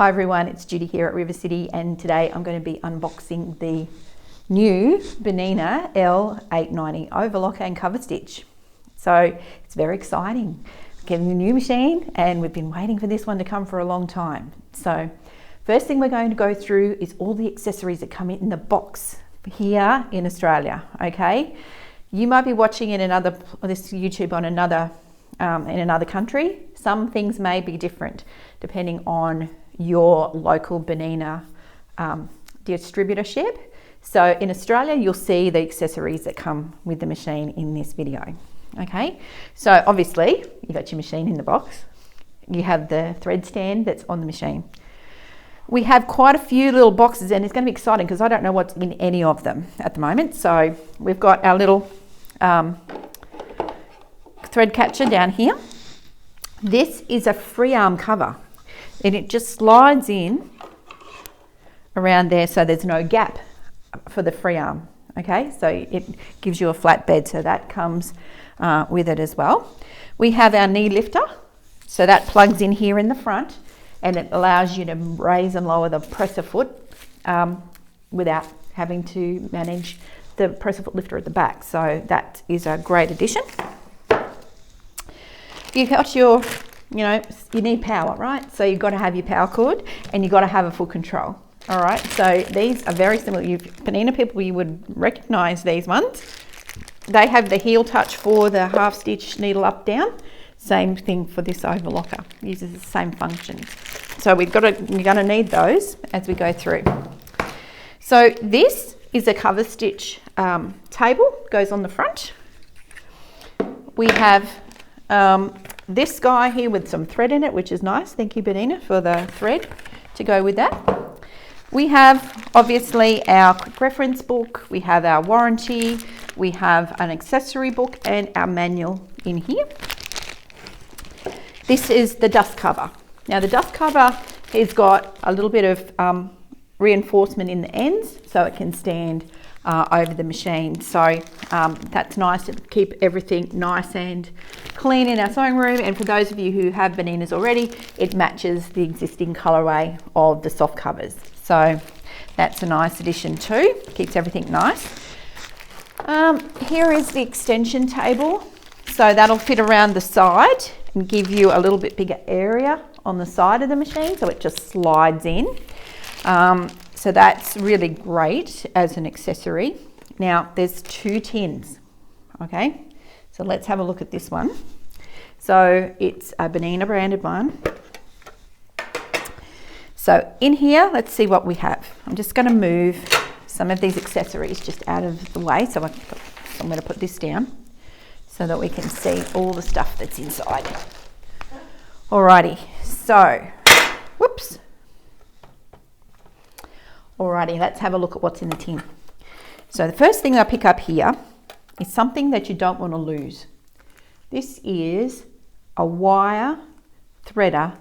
Hi everyone, it's Judy here at River City, and today I'm going to be unboxing the new Bernina L890 Overlocker and Coverstitch. So it's very exciting. Getting a new machine, and we've been waiting for this one to come for a long time. So first thing we're going to go through is all the accessories that come in the box here in Australia. Okay, you might be watching in this YouTube on another in another country. Some things may be different depending on your local Bernina distributorship. So in Australia, you'll see the accessories that come with the machine in this video. Okay, so obviously you got your machine in the box. You have the thread stand that's on the machine. We have quite a few little boxes, and it's going to be exciting because I don't know what's in any of them at the moment. So we've got our little thread catcher down here. This is a free arm cover, and it just slides in around there, so there's no gap for the free arm. Okay, so it gives you a flat bed, so that comes with it as well. We have our knee lifter, so that plugs in here in the front, and it allows you to raise and lower the presser foot without having to manage the presser foot lifter at the back. So that is a great addition. You've got your, you need power, right? So you've got to have your power cord, and you've got to have a full control. All right, so these are very similar. Bernina people, you would recognize these ones. They have the heel touch for the half stitch needle up down. Same thing for this overlocker, uses the same functions. So you're gonna need those as we go through. So this is a Coverstitch table, goes on the front. We have this guy here with some thread in it, which is nice. Thank you, Bernina, for the thread to go with that. We have obviously our quick reference book, we have our warranty, we have an accessory book, and our manual in here. This is the dust cover. Now the dust cover has got a little bit of reinforcement in the ends, so it can stand over the machine. So that's nice to keep everything nice and clean in our sewing room. And for those of you who have Berninas already, it matches the existing colorway of the soft covers. So that's a nice addition too, keeps everything nice. Here is the extension table. So that'll fit around the side and give you a little bit bigger area on the side of the machine, so it just slides in. So that's really great as an accessory. Now there's two tins, okay? So let's have a look at this one. So it's a Bernina branded one. So in here, let's see what we have. I'm just gonna move some of these accessories just out of the way. So I'm gonna put this down so that we can see all the stuff that's inside. Alrighty, so, whoops. Alrighty, let's have a look at what's in the tin. So the first thing I pick up here is something that you don't want to lose. This is a wire threader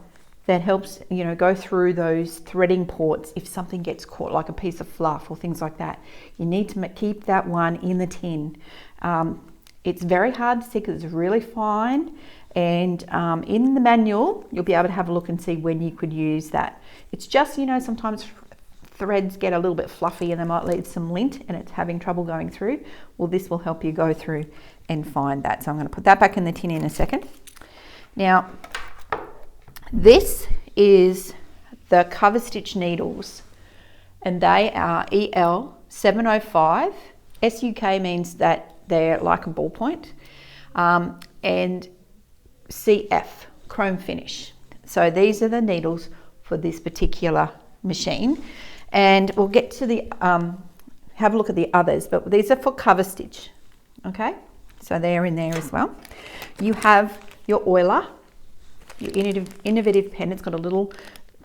that helps, go through those threading ports if something gets caught, like a piece of fluff or things like that. You need to keep that one in the tin. It's very hard to see because it's really fine. And in the manual, you'll be able to have a look and see when you could use that. It's just, sometimes threads get a little bit fluffy and they might leave some lint and it's having trouble going through. Well, this will help you go through and find that. So I'm going to put that back in the tin in a second. Now, this is the Coverstitch needles, and they are EL705. SUK means that they're like a ballpoint, and CF, chrome finish. So these are the needles for this particular machine. And we'll get to the, have a look at the others, but these are for Coverstitch, okay? So they're in there as well. You have your oiler, your innovative pen. It's got a little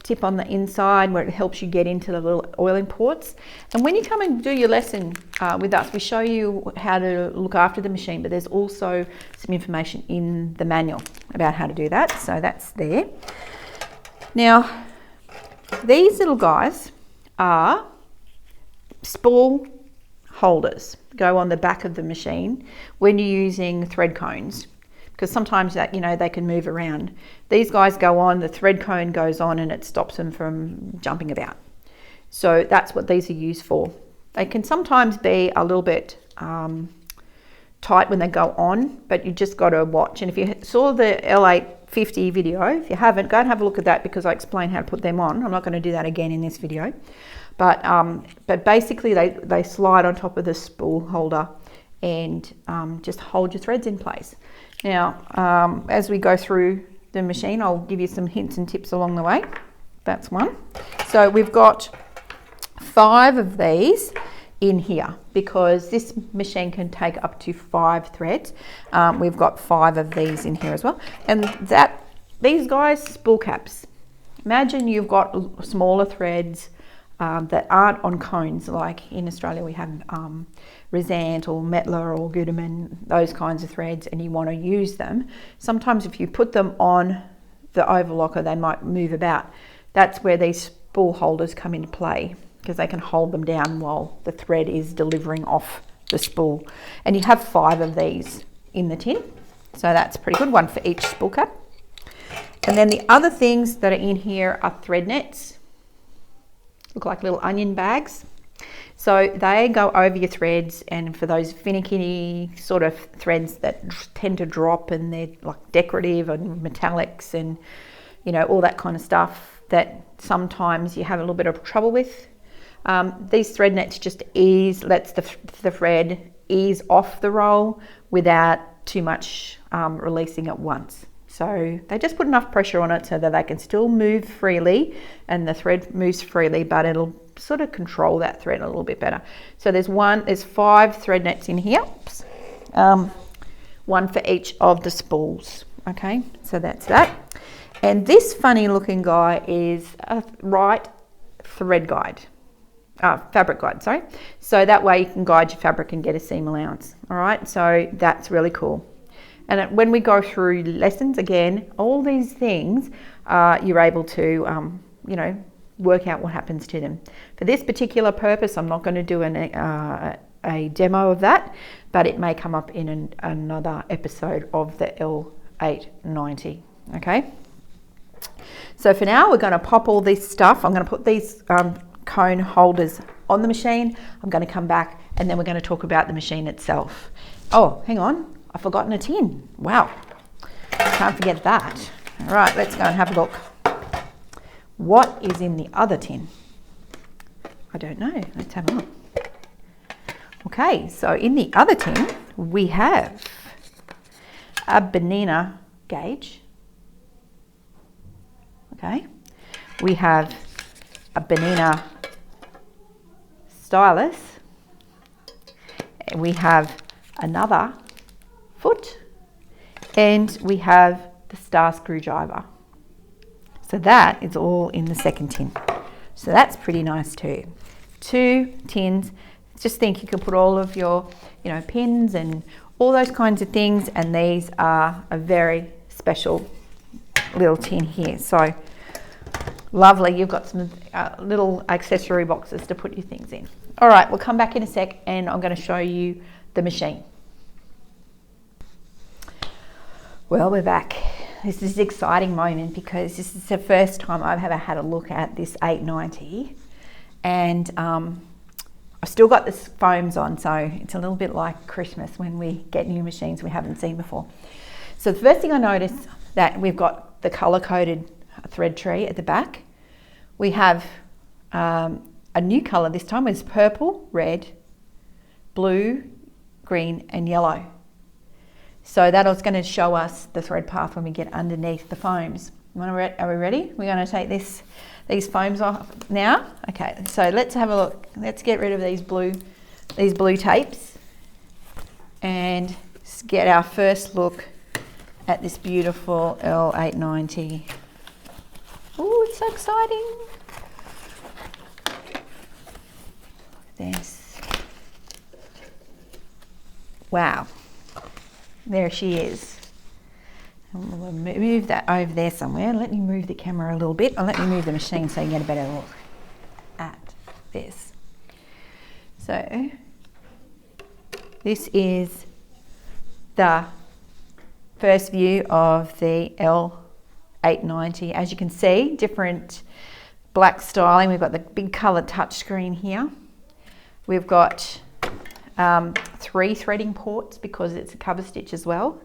tip on the inside where it helps you get into the little oiling ports. And when you come and do your lesson with us, we show you how to look after the machine, but there's also some information in the manual about how to do that. So that's there. Now, these little guys are spool holders, go on the back of the machine when you're using thread cones, because sometimes that, you know, they can move around. These guys go on, the thread cone goes on, and it stops them from jumping about. So that's what these are used for. They can sometimes be a little bit tight when they go on, but you just got to watch. And if you saw the L850 video, if you haven't, go and have a look at that, because I explain how to put them on. I'm not going to do that again in this video, but basically they slide on top of the spool holder and just hold your threads in place. Now, as we go through the machine, I'll give you some hints and tips along the way. That's one. So we've got 5 of these in here, because this machine can take up to 5 threads. We've got 5 of these in here as well. And these guys, spool caps. Imagine you've got smaller threads that aren't on cones, like in Australia we have Resant or Metler or Gutermann, those kinds of threads, and you want to use them. Sometimes if you put them on the overlocker, they might move about. That's where these spool holders come into play, because they can hold them down while the thread is delivering off the spool. And you have 5 of these in the tin, so that's pretty good, one for each spool cap. And then the other things that are in here are thread nets. Look like little onion bags. So they go over your threads, and for those finicky sort of threads that tend to drop, and they're like decorative and metallics and, you know, all that kind of stuff that sometimes you have a little bit of trouble with. These thread nets just lets the thread ease off the roll without too much releasing at once. So they just put enough pressure on it so that they can still move freely, and the thread moves freely, but it'll sort of control that thread a little bit better. So there's 5 thread nets in here. Oops. One for each of the spools. Okay, so that's that. And this funny looking guy is a right thread guide. Fabric guide, sorry. So that way you can guide your fabric and get a seam allowance. All right, so that's really cool. And when we go through lessons, again, all these things, you're able to, you know, work out what happens to them. For this particular purpose, I'm not going to do a demo of that, but it may come up in another episode of the L890, okay? So for now, we're going to pop all this stuff. I'm going to put these cone holders on the machine. I'm going to come back, and then we're going to talk about the machine itself. Oh, hang on. I've forgotten a tin. Wow. Can't forget that. All right, let's go and have a look. What is in the other tin? I don't know. Let's have a look. Okay, so in the other tin, we have a Bernina gauge. Okay. We have a Bernina stylus. We have another foot, and we have the star screwdriver. So that is all in the second tin. So that's pretty nice too. 2 tins. Just think you can put all of your, you know, pins and all those kinds of things, and these are a very special little tin here. So lovely. You've got some little accessory boxes to put your things in. All right, we'll come back in a sec, and I'm going to show you the machine. Well, we're back. This is an exciting moment, because this is the first time I've ever had a look at this 890, and I've still got the foams on, so it's a little bit like Christmas when we get new machines we haven't seen before. So the first thing I noticed, that we've got the color-coded thread tree at the back. We have a new color this time. It's purple, red, blue, green, and yellow. So that is going to show us the thread path when we get underneath the foams. Are we ready? We're going to take these foams off now. Okay, so let's have a look. Let's get rid of these blue tapes and get our first look at this beautiful L890. Oh, it's so exciting. Look at this. Wow. There she is. And we'll move that over there somewhere. Let me move the camera a little bit, or let me move the machine so you get a better look at this. So this is the first view of the L890. As you can see, different black styling. We've got the big colour touchscreen here. We've got 3 threading ports because it's a cover stitch as well.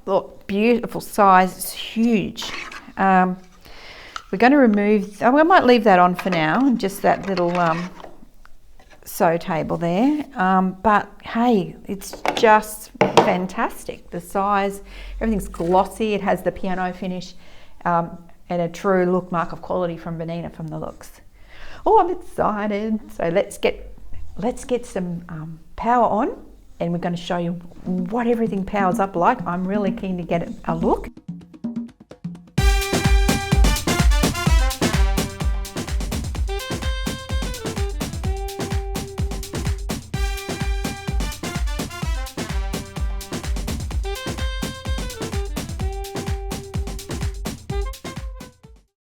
Look, beautiful size, it's huge. We're going to remove, I might leave that on for now, and just that little sew table there. But hey, it's just fantastic. The size, everything's glossy. It has the piano finish and a true look mark of quality from Bernina from the looks. Oh, I'm excited. So let's get some power on, and we're going to show you what everything powers up like. I'm really keen to get a look.